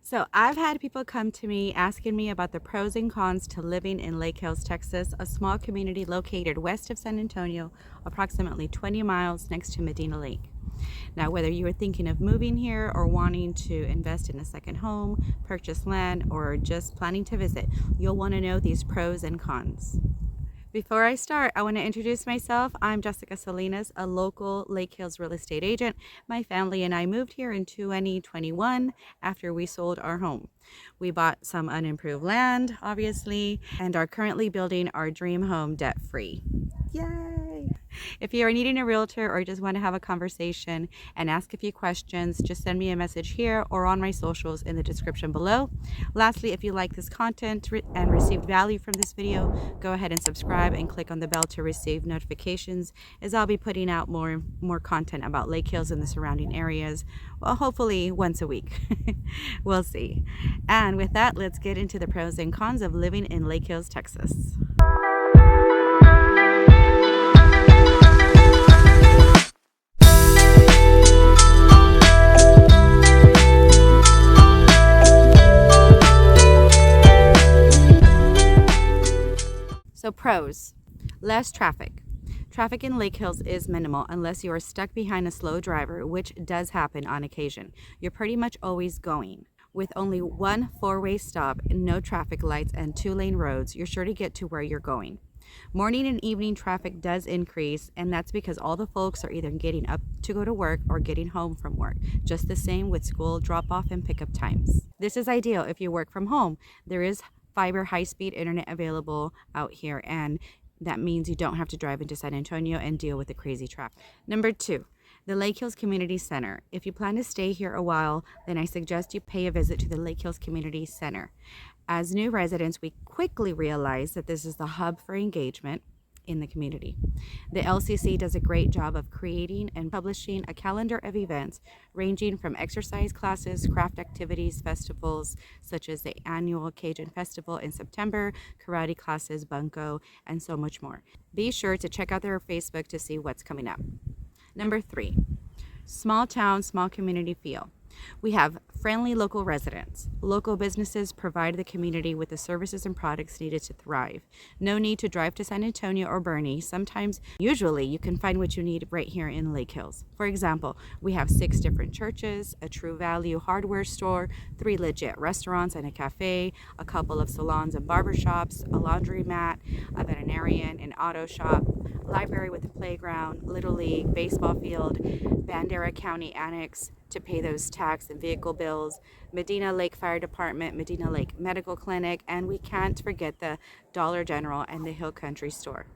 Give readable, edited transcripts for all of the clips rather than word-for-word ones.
So I've had people come to me asking me about the pros and cons to living in Lakehills, Texas, a small community located west of San Antonio, approximately 20 miles next to Medina Lake. Now, whether you are thinking of moving here or wanting to invest in a second home, purchase land, or just planning to visit, you'll want to know these pros and cons. Before I start, I want to introduce myself. I'm Jessica Salinas, a local Lakehills real estate agent. My family and I moved here in 2021 after we sold our home. We bought some unimproved land, obviously, and are currently building our dream home debt-free. Yay! If you are needing a realtor or just want to have a conversation and ask a few questions, just send me a message here or on my socials in the description below. Lastly, if you like this content and received value from this video, go ahead and subscribe and click on the bell to receive notifications, as I'll be putting out more content about Lakehills and the surrounding areas, well, hopefully once a week. We'll see. And with that, let's get into the pros and cons of living in Lakehills, Texas. So pros: less traffic. Traffic in Lakehills is minimal unless you are stuck behind a slow driver, which does happen on occasion. You're pretty much always going. With only one four-way stop, no traffic lights, and two-lane roads, you're sure to get to where you're going. Morning and evening traffic does increase, and that's because all the folks are either getting up to go to work or getting home from work. Just the same with school drop-off and pickup times. This is ideal if you work from home. There is fiber high-speed internet available out here, and that means you don't have to drive into San Antonio and deal with the crazy traffic. Number 2, the Lakehills Community Center. If you plan to stay here a while, then I suggest you pay a visit to the Lakehills Community Center. As new residents, we quickly realized that this is the hub for engagement in the community. The LCC does a great job of creating and publishing a calendar of events ranging from exercise classes, craft activities, festivals such as the annual Cajun Festival in September, karate classes, bunko, and so much more. Be sure to check out their Facebook to see what's coming up. Number 3, small town, small community feel. We have friendly local residents. Local businesses provide the community with the services and products needed to thrive. No need to drive to San Antonio or Boerne. Usually, you can find what you need right here in Lakehills. For example, we have 6 different churches, a True Value hardware store, 3 legit restaurants and a cafe, a couple of salons and barbershops, a laundromat, a veterinarian, an auto shop, library with a playground, Little League, baseball field, Bandera County Annex to pay those tax and vehicle bills, Medina Lake Fire Department, Medina Lake Medical Clinic, and we can't forget the Dollar General and the Hill Country Store.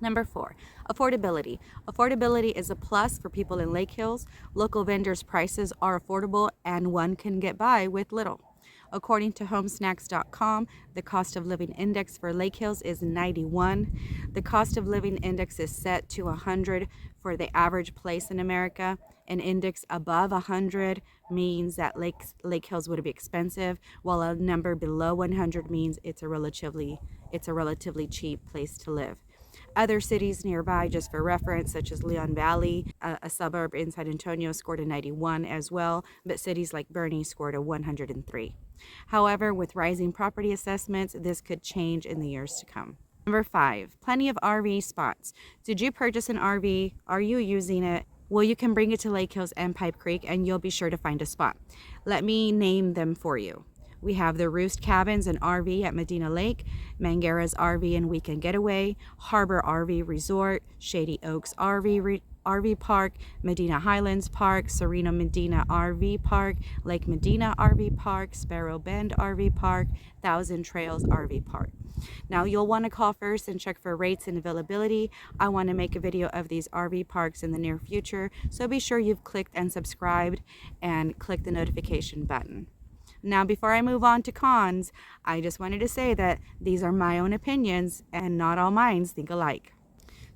Number 4, affordability. Affordability is a plus for people in Lakehills. Local vendors' prices are affordable and one can get by with little. According to homesnacks.com, the cost of living index for Lakehills is 91. The cost of living index is set to 100 for the average place in America. An index above 100 means that Lakehills would be expensive, while a number below 100 means it's a relatively cheap place to live. Other cities nearby, just for reference, such as Leon Valley, a suburb in San Antonio, scored a 91 as well, but cities like Boerne scored a 103. However, with rising property assessments, this could change in the years to come. Number 5, plenty of RV spots. Did you purchase an RV? Are you using it? Well, you can bring it to Lakehills and Pipe Creek and you'll be sure to find a spot. Let me name them for you. We have the Roost Cabins and RV at Medina Lake, Mangara's RV and Weekend Getaway, Harbor RV Resort, Shady Oaks RV Park, Medina Highlands Park, Serena Medina RV Park, Lake Medina RV Park, Sparrow Bend RV Park, Thousand Trails RV Park. Now you'll want to call first and check for rates and availability. I want to make a video of these RV parks in the near future, so be sure you've clicked and subscribed and click the notification button. Now, before I move on to cons, I just wanted to say that these are my own opinions and not all minds think alike.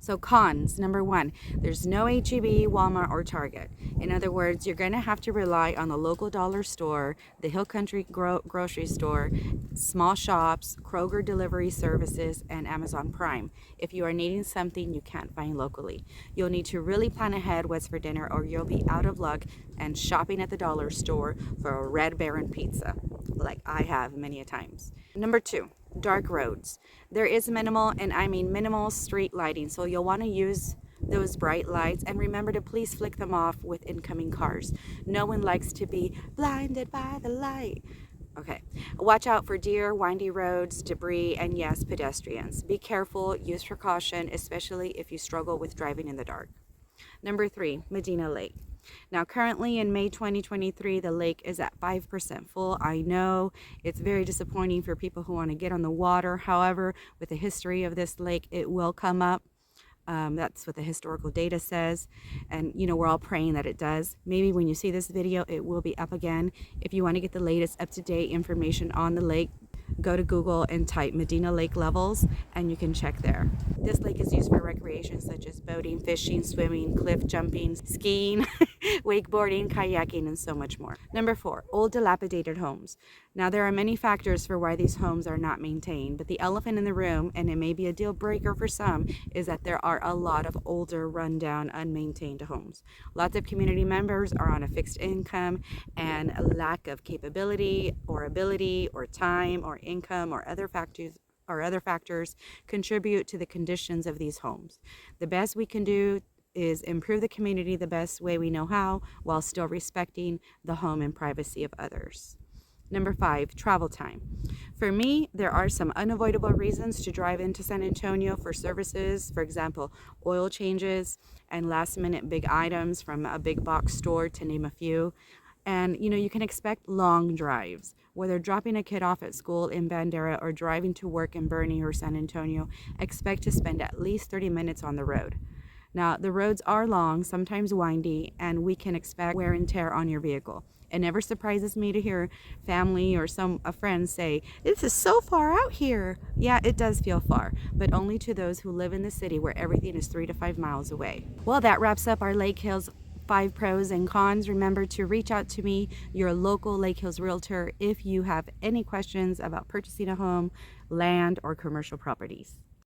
So cons, number one, there's no HEB, Walmart, or Target. In other words, you're going to have to rely on the local dollar store, the Hill Country grocery store, small shops, Kroger delivery services, and Amazon Prime if you are needing something you can't find locally. You'll need to really plan ahead what's for dinner, or you'll be out of luck and shopping at the dollar store for a Red Baron pizza, like I have many a times. Number two, dark roads. There is minimal, and I mean minimal, street lighting, so you'll want to use those bright lights, and remember to please flick them off with incoming cars. No one likes to be blinded by the light. Okay, watch out for deer, windy roads, debris, and yes, pedestrians. Be careful, use precaution, especially if you struggle with driving in the dark. Number three, Medina Lake. Now, currently in May 2023, the lake is at 5% full. I know it's very disappointing for people who want to get on the water. However, with the history of this lake, it will come up. That's what the historical data says. And, you know, we're all praying that it does. Maybe when you see this video, it will be up again. If you want to get the latest up-to-date information on the lake, go to Google and type Medina Lake levels, and you can check there. This lake is used for recreation such as boating, fishing, swimming, cliff jumping, skiing, wakeboarding, kayaking, and so much more. Number four, old dilapidated homes. Now, there are many factors for why these homes are not maintained, but the elephant in the room, and it may be a deal breaker for some, is that there are a lot of older, rundown, unmaintained homes. Lots of community members are on a fixed income, and a lack of capability or ability or time or income or other factors contribute to the conditions of these homes. The best we can do is improve the community the best way we know how, while still respecting the home and privacy of others. Number five, travel time. For me, there are some unavoidable reasons to drive into San Antonio for services. For example, oil changes and last minute big items from a big box store, to name a few. And, you know, you can expect long drives. Whether dropping a kid off at school in Bandera or driving to work in Bernie or San Antonio, expect to spend at least 30 minutes on the road. Now, the roads are long, sometimes windy, and we can expect wear and tear on your vehicle. It never surprises me to hear family or a friend say, "This is so far out here." Yeah, it does feel far, but only to those who live in the city where everything is 3 to 5 miles away. Well, that wraps up our Lakehills 5 pros and cons. Remember to reach out to me, your local Lakehills realtor, if you have any questions about purchasing a home, land, or commercial properties.